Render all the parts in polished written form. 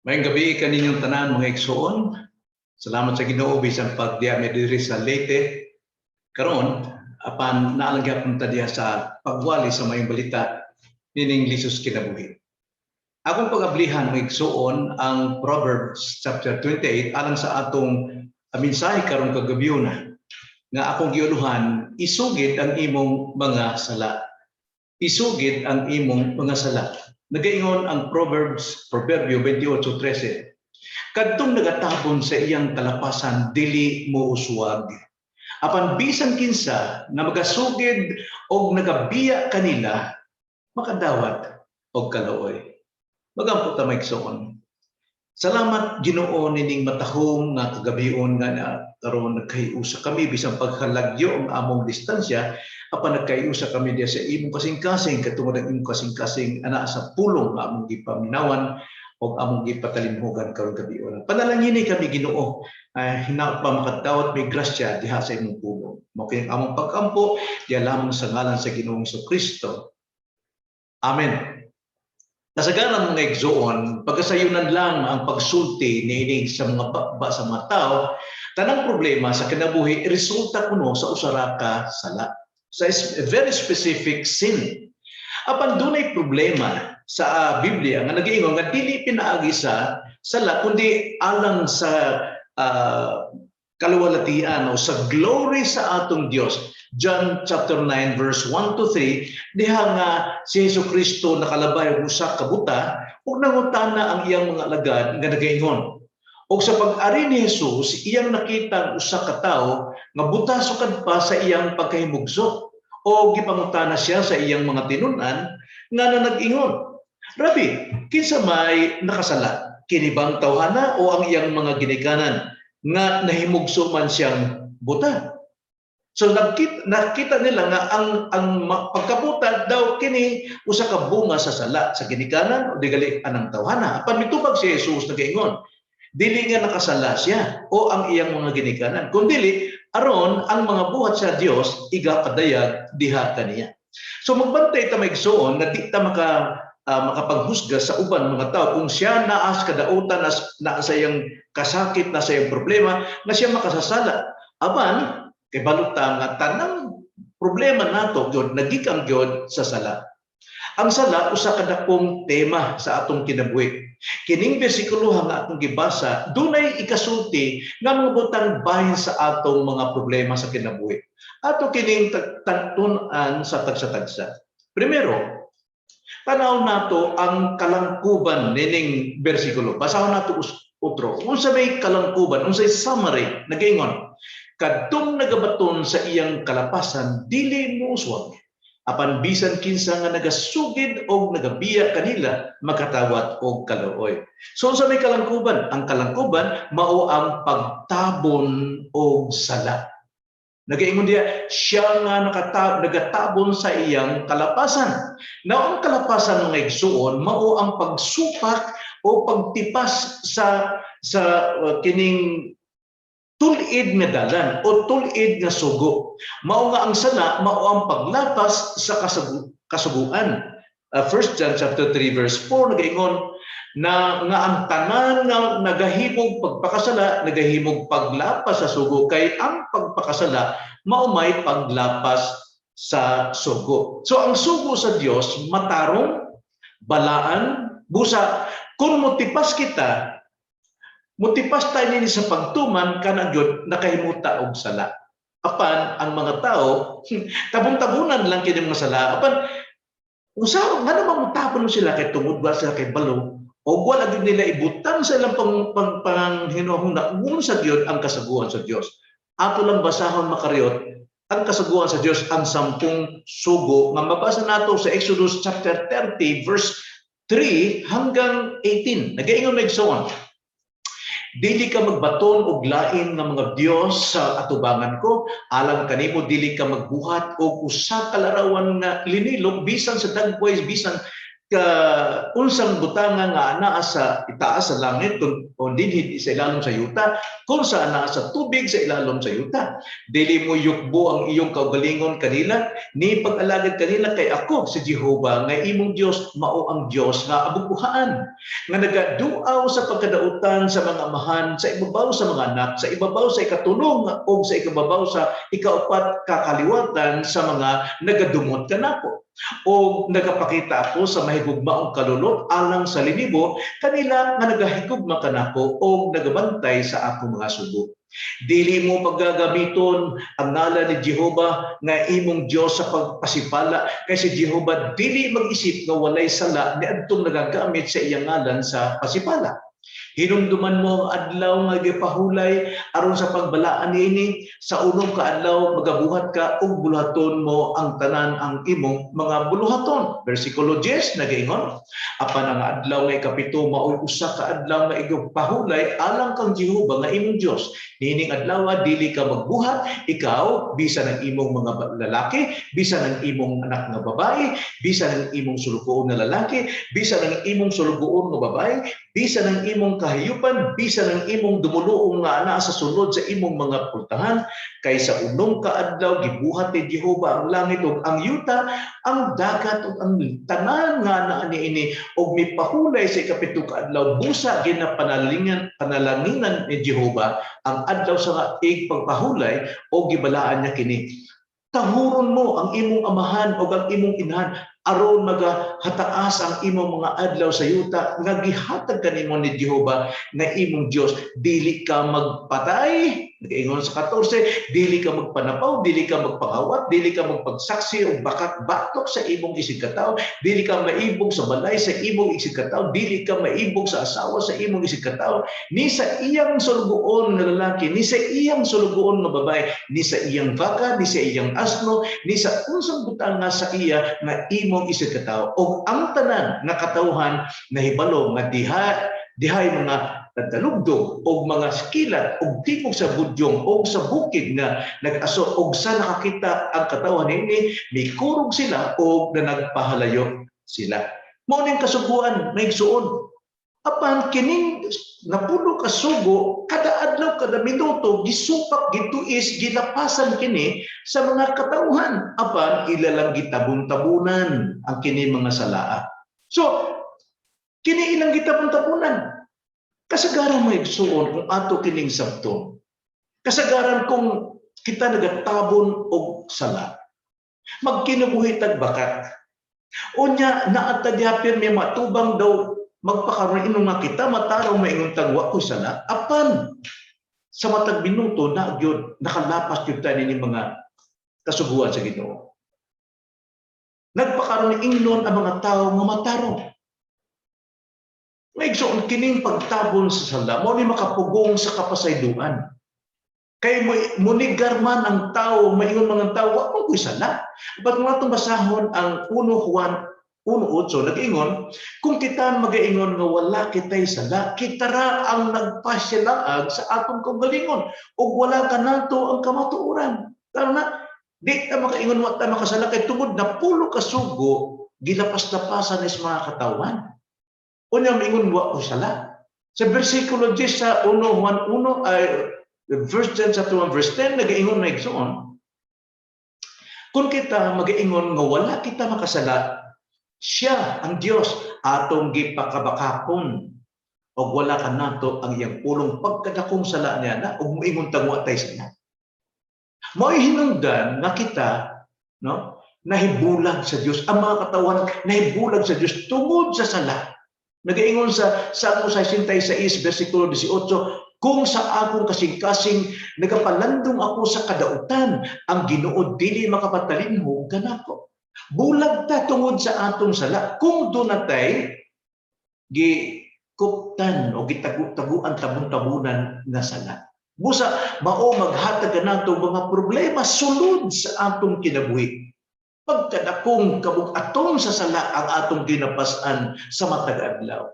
Maayong gabi kaninyong tanan mga igsoon. Salamat sa Ginoo bisan pagdiya mi diri sa Leyte. Karon apan naalagya punta diha sa pagwali sa mayong balita nining Lisus kinabuhi. Akong pagablihan mga igsoon ang Proverbs chapter 28 alang sa atong mensahe karon kagabiyo na nga akong giuluhan, isugid ang imong mga sala. Isugid ang imong mga sala. Nagaingon ang Proverbio 28:13. Kadtong nagatabon sa iyang kalapasan, dili mo uswag. Apan bisan kinsa na magasugid o nagabiya kanila, makadawat og kaluoy. Magampo ta maigsoon. Salamat Ginoo nining matahom nga kagabion nga karon nagkahiusa kami bisan paghalagyo ang among distansya apan nagkahiusa kami diya sa imong kasing-kasing katungod ang imong kasing-kasing ana sa pulong nga among gipaminawan o among gipatalimhogan karon gabion. Panalangini kami Ginoo hinaot pa makadawat may grasya diha sa imong pulong. Mao kay among pagkampo diya lamang sa ngalan sa Ginoong Kristo. Amen. Kasagaran mga igsoon, pagkasayunan lang ang pagsulti niining sa mga bakba sa mga tao, tanang problema sa kinabuhi resulta kuno sa usara ka sala. Sa very specific sin. Apan dunay problema sa Biblia nga nag-iingon nga dili pinaagi sa sala kundi alang sa kaluwalhatian o sa glory sa atong Dios. John chapter 9 verse 1 to 3, diha nga si Jesucristo nakalabay og usa ka buta ug nangutana ang iyang mga alagad nga nagaingon. Og sa pag-ari ni Jesus, iyang nakita ang usa ka tawo nga buta sukad pa sa iyang pagkahimugso. O gipangutana siya sa iyang mga tinun-an nga nag-ingon, Rabbi, kinsa may nakasala? Kini bang tawhana o ang iyang mga ginikanan nga nahimugso man siyang buta? So nakita nila nga ang pagkabuta daw kini usa ka bunga sa sala sa ginikanan o digali anang tawhana. Apan mitubag si Jesus nagaingon, dili nga nakasala siya o ang iyang mga ginikanan, kundi aron ang mga buhat sa Dios igapadayag diha kaniya. So magbantay ta maigsoon nga di ta makapaghusga sa uban mga tao kung siya naas kadautan na sa iyang kasakit na sa iyang problema nga siya makasasala. Aban kay baluta nga tanang problema nato gyud nagikang gyud sa sala. Ang sala usa ka dakong tema sa atong kinabuhi. Kining bersikulo nga atong gibasa dunay ikasulti nga mga butang bahin sa atong mga problema sa kinabuhi. Ato kining tagtun-an sa tagsa-tagsa. Primero, tanaw nato ang kalangkuban nining bersikulo. Basahon nato utro. Unsa may kalangkuban, unsay summary nagaingon. Kadtong nagabaton sa iyang kalapasan, dili mo uswag. Apan bisan kinsa nga nagasugid o nagabiya kanila, makatawat og kaluoy. So sa may kalangkuban, ang kalangkuban mao ang pagtabon og sala. Nagaingon diya, siya nga nagatabon sa iyang kalapasan. Na ang kalapasan ng igsuon, mao ang pagsupak o pagtipas sa kining tulid nga dalan o tulid nga sugo. Mao nga ang sala, mao ang paglapas sa kasuguan. 1 John chapter 3 verse 4 nagaingon na nga ang tanan nga nagahimog pagpakasala, nagahimog paglapas sa sugo kay ang pagpakasala mao may paglapas sa sugo. So ang sugo sa Dios matarong, balaan, busa. Kung motipas kita, motipas tayo nini sa pagtuman kanang gyud nakahimuta og sala. Apan ang mga tao tabon-tabunan lang kini mga sala. Apan usa nga naman mutapon sila kay tungod ba sila kay balo o wala gyud nila ibutang sa ilang panghinuhuna unsa gyud ang kasaguan sa Dios. Ato lang basahon makariyot ang kasaguan sa Dios ang 10 sugo nga mabasa nato sa Exodus chapter 30 verse 3 hanggang 18. Nagaingon maigsoon. Dili ka magbaton og lain nga mga Dios sa atubangan ko, alang kanimo dili ka magbuhat og usa ka larawan nga linilog bisan sa dagway bisan unsang butanga nga anaa sa itaas sa langit o dinhi sa ilalom sa yuta, kung sa anaa sa tubig sa ilalom sa yuta. Dili mo yukbo ang iyong kaugalingon kanila, ni pag-alagad kanila kay ako si Jehova nga imong Dios, mao ang Dios nga abubuhaan, nga nagaduaw sa pagkadautan sa mga amahan, sa ibabaw sa mga anak, sa ibabaw sa ikatulong o sa ikababaw sa ikaupat kakaliwatan sa mga nagadumot kanako. O nagapakita ako sa mahigugmaong kalulot alang sa linibo kanila nga nagahigugma kanako o nagabantay sa akong mga sugo. Dili mo paggagamiton ang ngalan ni Jehova nga imong Dios sa pagpasipala, kay si Jehova dili mag-isip nga walay sala ni adtong nagagamit sa iyang ngalan sa pasipala. Hinumduman mo ang adlaw nga gipahulay aron sa pagbalaan niini, sa unong kaadlaw magabuhat ka ug buluhaton mo ang tanan ang imong mga buluhaton. Versikulo 10 nagaingon, apan ang adlaw nga ikapito maoy usa ka adlaw nga igpahulay alang kang Jehova nga imong Dios. Nining adlaw dili ka magbuhat, ikaw bisan ang imong mga lalaki, bisan ang imong anak nga babae, bisan ang imong sulugoon nga lalaki, bisan ang imong sulugoon nga babae, bisan ang imong kahiyupan, bisan ang imong dumuluong nga ana sa sulod sa imong mga pultahan, kay sa unong kaadlaw gibuhat ni Jehova ang langit ug ang yuta, ang dagat ug ang tanan nga naa niini, ug mipahulay sa ikapito kaadlaw busa panalanginan ni Jehova ang adlaw sa pagpahulay o gibalaan niya kini. Tahuron mo ang imong amahan o ang imong inahan aron magahataas ang imong mga adlaw sa yuta nga gihatag kanimo ni Jehova nga imong Dios. Dili ka magpatay, nagaingon sa 14, dili ka magpanapaw, dili ka magpangawat, dili ka magpagsaksi o bakat-batok sa imong isig katawo, dili ka maibog sa balay sa imong isig katawo, dili ka maibog sa asawa sa imong isig katawo, ni sa iyang sulugoon nga lalaki, ni sa iyang sulugoon nga babae, ni sa iyang baka, ni sa iyang asno, ni sa unsang butang nga sa iya nga imong isig katawo, o ang tanan nga katawhan na hibalo nga dihay mga nagtalugdog o mga skilat o tipog sa budyong o sa bukid nga nag-aso o sa nakakita ang katawan ini, may kurog sila o na nagpahalayo sila. Mao ning kasuguan na igsuon. Apan kining napulo ka sugo, kada adlaw kada minuto gisupak gituis gilapasan kini sa mga katauhan, apan ilalang gitabon-tabunan ang kini mga salaa. So kini ilang gitabon-tabunan. Kasagaran mo igsuon kung ato kining sabton. Kasagaran kung kita nagatabon og sala. Magkinabuhi tag bakat. Unya naatagyapir may matubang daw magpakaroon inong nga kita mataraw maingon tagwa ko sala. Apan sa matag minuto na gyud nakalapas gyud tayo ni mga kasuguan sa Ginoo. Nagpakaroon ingnon ang mga tao nga matarong. May igsoon kining pagtabon sa sala mo ni makapugong sa kapasayduan. Kay munigar man ang tao, maingon mga tao, wa mo ko'y sala. Ba't mga itong basahon ang 1 Juan 1:8, nag-ingon, kung kita mag-ingon nga wala kita'y sala, kita ra ang nagpasyalag sa atong kaugalingon, o wala ka nato ang kamatuoran. Tama na, di ta makaingon wa ta makasala, kay tungod na pulo ka sugo, gilapas-lapasan is mga katawan. Unya maingon wa ko sala. Sa versikulo 10 sa 1 Juan 1 ay verse 10 sa 1 verse 10 nagaingon na igsoon. Kung kita magaingon nga wala kita makasala, siya ang Dios atong gipakabakakon og wala ka nato ang iyang pulong pagkadakong sala niya na og moingon tagwa tay sala. Mao'y hinungdan nga kita, no, nahibulag sa Dios, ang mga katawan nahibulag sa Dios tungod sa sala. Nagaingon sa Salmo 66 versikulo 18, kung sa akong kasing-kasing nagapalandong ako sa kadautan, ang Ginoo dili makapatalinhog kanako. Bulag ta tungod sa atong sala. Kung doon natay gikuptan o gitagu-taguan tabon-tabunan na sala. Busa mao maghatag nato mga problema sulod sa atong kinabuhi. Pagkadakong kabug-atom sa sala ang atong ginapasan sa matag adlaw.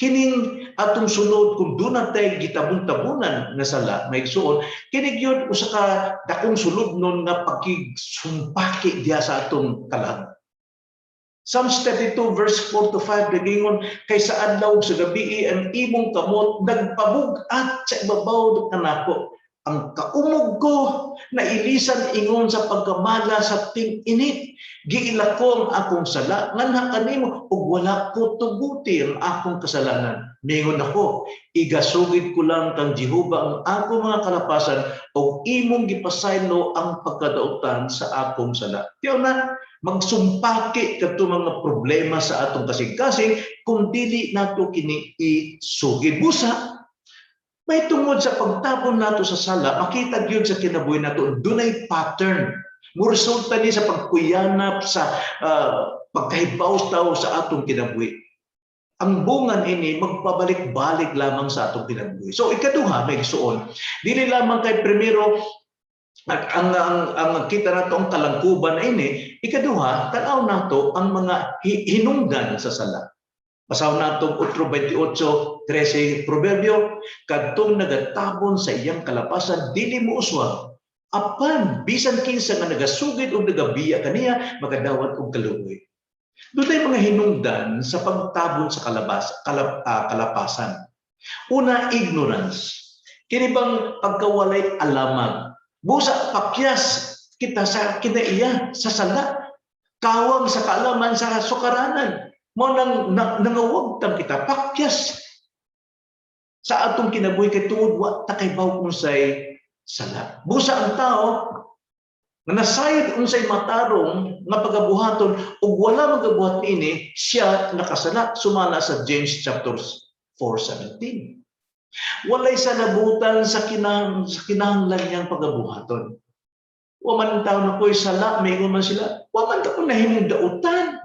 Kining atong sunod kung doon natay gitabon-tabunan nga sala, may igsuon, kining yun usa ka dakong sulod nun nga pagkigsumpaki diya sa atong kalag. Psalms 32 verse 4 to 5 nagingon, kay sa adlaw sa gabi ang imong kamot nagpabug-at sa ibabaw kanako. Ang kaumog ko na ilisan ingon sa pagkamala sa ting-init. Giila ko ang akong sala, nganha kanimo ug wala ko tuguti ang akong kasalanan. Mingon ako, igasugid ko lang kang Jehova ang akong mga kalapasan ug imong gipasaylo ang pagkadaotan sa akong sala. Tiyo na, magsumpaki kadto mga problema sa atong kasing-kasing kung dili nato kini isugid. Busa, may tungod sa pagtapon nato sa sala, makita gyud sa kinabuhi nato dunay pattern. Mo resulta ni sa pagkuyanap sa pagkahibaw-taw sa atong kinabuhi. Ang bungan ini magpabalik-balik lamang sa atong kinabuhi. So ikaduha may gisuon, dili lamang kay primero ang kita nato ang kalangkuban ini, ikaduha tan-aw nato ang mga hinungdan sa sala. Basaw natong 8:28-13 proverbio, kadtong nagatabon sa iyang kalapasan dili mo uswag, apan bisan kinsa nga nagasugid o nagabiya kaniya magadawat og kaluoy. Dunay mga hinungdan sa pagtabon sa kalapasan. Una, ignorance. Kini bang pagkawalay alamang. Busa pakyas kita sa kinaiya sa sala. Kawang sa kaalaman sa sukaranan. Mo nang nangawagtan kita pakyas sa atong kinabuhi kay tuod wa ta kay baw unsay sala. Busa ang tao nga nasayod unsay matarong nga pagabuhaton ug wala magabuhat niini, siya nakasala sumala sa James chapter 4:17. Walay sa nabutan sa kinahanglan niyang pagabuhaton. Wa man tao na ko'y sala, mayroon man sila, wa man ka po nahimong dautan.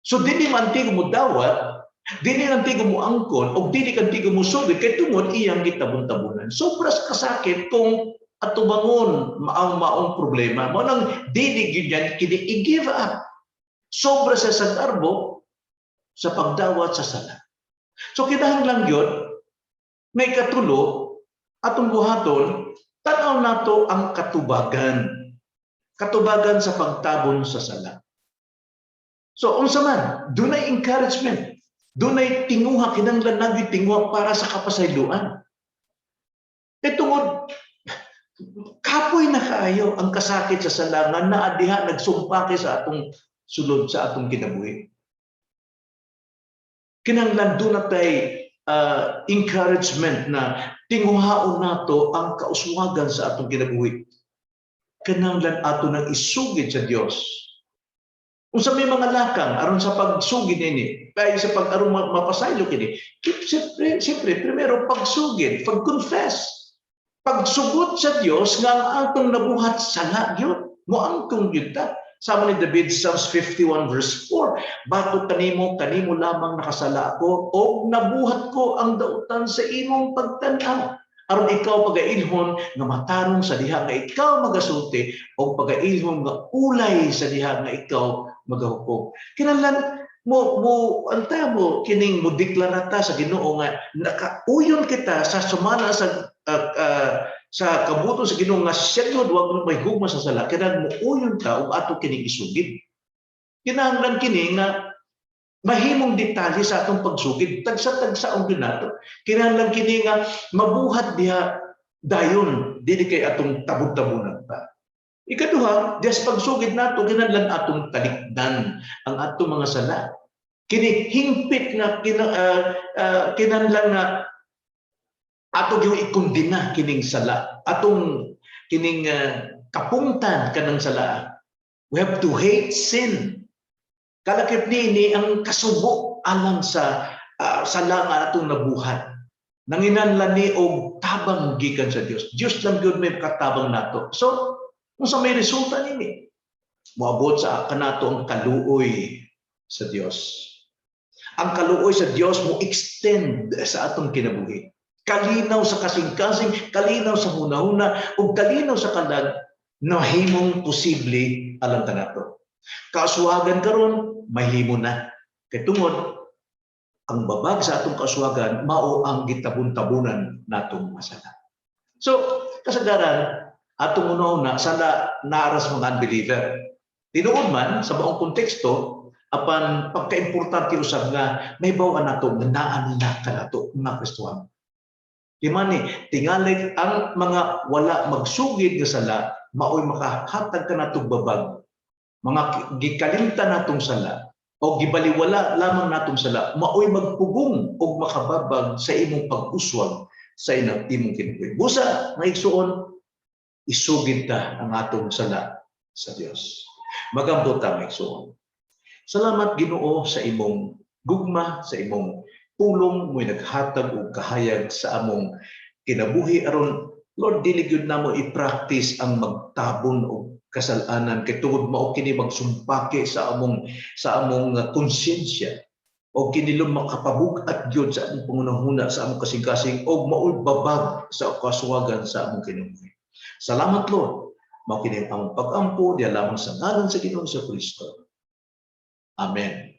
So dili man tigo mo dawat, dili man tigo mo angkon, o dili kan tigo mo sugid, kay tungod iyang gitabon-tabunan. Sobras kasakit kung atubangon maong problema. Mo nang dili gyud kini i-give up. Sobra sa sagarbo sa pagdawat sa sala. So kinahanglan gyud may katulo atong buhaton, tan-aw nato ang katubagan. Katubagan sa pagtabon sa sala. So unsa man, dunay encouragement, dunay tinguha, kinahanglan naging tinguha para sa kapasayloan. Tungod kapoy na kaayo ang kasakit sa sala nga naa diha nagsumpaki sa atong sulod sa atong kinabuhi. Kinahanglan dunay tay encouragement na tinguhaon nato ang kauswagan sa atong kinabuhi. Kinahanglan ato nang isugid sa Dios. Unsa may mga lakang aron sa pagsugid nini, kay sa pag-aron mapasaylo kini, siyempre primero pagsugid, pag-confess, pagsugot sa Dios nga ang atong nabuhat sala gyud, moangkong gyud ta. Sama ni David, Psalms 51 verse 4, batok kanimo lamang nakasala ako, o nabuhat ko ang dautan sa imong pagtan-aw. Aron ikaw pagailhon nga matarong sa diha nga ikaw magasulti, o pagailhon nga ulay sa diha nga ikaw magahukom. Kinahanglan mo anta mo kining mo deklarata sa Ginoo nga nakauyon kita sa sumala sa kabuto sa Ginoo nga siyod wag may hugma sa sala. Kinahanglan mo uyon ka ug ato kining isugid. Kinahanglan kini nga mahimong detalye sa atong pagsugid, tagsa-tagsa ang ginato. Kinahanglan kini nga mabuhat diha dayon dili kay atong tabud-tabunan pa. Ikaduha, dias pagsugid nato kinahanglan atong talikdan ang atong mga sala. Kini hingpit nga kinahanglan nga ato gyud ikondena kining sala. Atong kining kapungtan kanang sala. We have to hate sin. Kalakip ni ang kasubo alang sa sala nga atong nabuhat. Nanginahanglan ni og tabang gikan sa Dios. Dios lang gyud may katabang nato. So unsa may resulta nini? Moabot sa kanato ang kaluoy sa Dios. Ang kaluoy sa Dios mo extend sa atong kinabuhi. Kalinaw sa kasing-kasing, kalinaw sa hunahuna, ug kalinaw sa kandag nahimong posible alang kanato. Kauswagan karon mahimo na. Kay tungod ang babag sa atong kauswagan mao ang gitabon-tabunan natong masala. So kasagaran atong una-una sala naaras mga unbeliever. Tinuod man sa maong konteksto apan pagkaimportante usab nga may bawaan nato nga naa na kanato mga Kristohano. Kimani tingali ang mga wala magsugid nga sala maoy makahatag kanatong babag, mga gikalimtan natong sala o gibaliwala lamang natong sala maoy magpugong og makababag sa imong pag-uswag sa imong kinabuhi. Busa nga igsuon, isugid ta ang atong sala sa Dios. Magambot ta igsuon. Salamat Ginoo sa imong gugma, sa imong pulong mo'y naghatag og kahayag sa among kinabuhi aron Lord dili gyud namo i-practice ang magtabon og kasalanan kay tungod mao kini magsumpake sa among konsyensya o kinilom makapabug-at gyud sa among pangunahuna sa among kasing-kasing og maoy babag sa kasuwagan sa among kinabuhi. Salamat Lord. Mao kini ang pag-ampo diha lamang sa ngalan sa Ginoo sa Kristo. Amen.